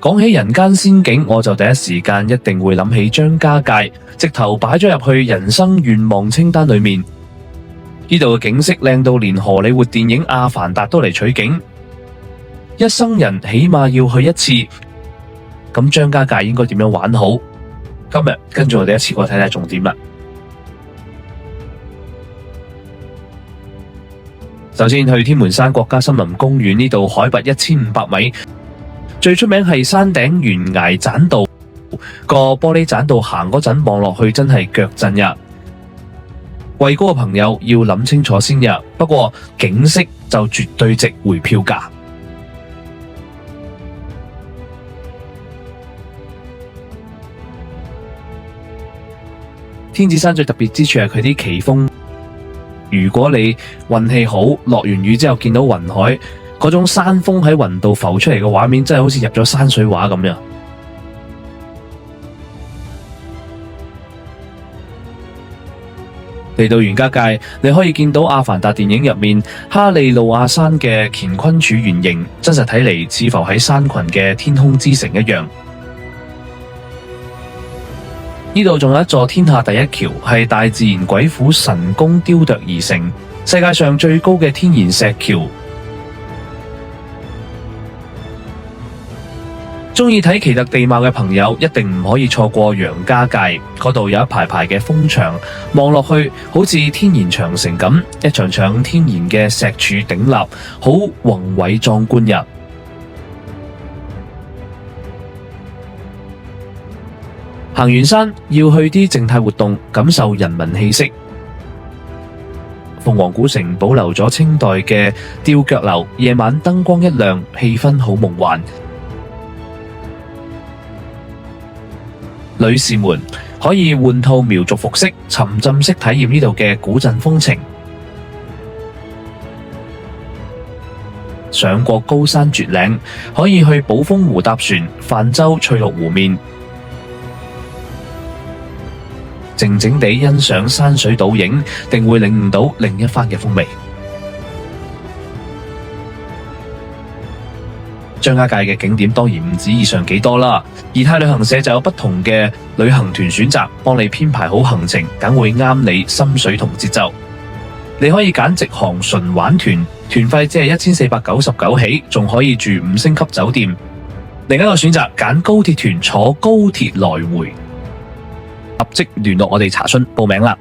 講起人間仙境，我就第一時間一定會諗起張家界，直頭擺咗入去人生願望清單裏面。呢度嘅景色靚到連荷里活電影《阿凡達》都嚟取景，一生人起碼要去一次。咁張家界應該點樣玩好？今日跟住我哋一次過睇睇重點啦。首先去天門山國家森林公園，呢度海拔1500米，最出名係山頂懸崖棧道，個玻璃棧道行嗰陣望落去真係腳震呀。畏高嘅朋友要諗清楚先呀，不過景色就絕對值回票價。天子山最特別之處係佢啲奇峰。如果你運氣好，落完雨之後見到雲海，嗰種山峰喺雲度浮出嚟嘅畫面，真係好似入咗山水畫咁樣。嚟到袁家界，你可以見到《阿凡達》電影入面哈利路亞山嘅乾坤柱原型，真實睇嚟似浮喺山群嘅天空之城一樣。呢度仲有一座天下第一橋，係大自然鬼斧神工雕琢而成，世界上最高嘅天然石橋。中意睇奇特地貌嘅朋友一定唔可以錯過楊家界，嗰度有一排排嘅峰牆，望落去好似天然長城咁，一場場天然嘅石柱鼎立，好宏偉壯觀呀。行完山要去啲靜態活動，感受人文氣息。鳳凰古城保留咗清代嘅吊腳樓，夜晚燈光一亮，氣氛好夢幻。女士們可以換套苗族服飾，沉浸式體驗呢度嘅古鎮風情。上過高山絕嶺，可以去寶峰湖搭船，泛舟翠綠湖面。靜靜地欣賞山水倒影，定會領悟到另一番嘅風味。張家界嘅景點當然唔止以上幾多啦，儀態旅行社就有不同嘅旅行團選擇，幫你編排好行程，梗會啱你心水同節奏。你可以揀直航純玩團，團費只係1499起，仲可以住5星級酒店。另一個選擇揀高鐵團，坐高鐵來回。立即聯絡我哋查詢報名啦！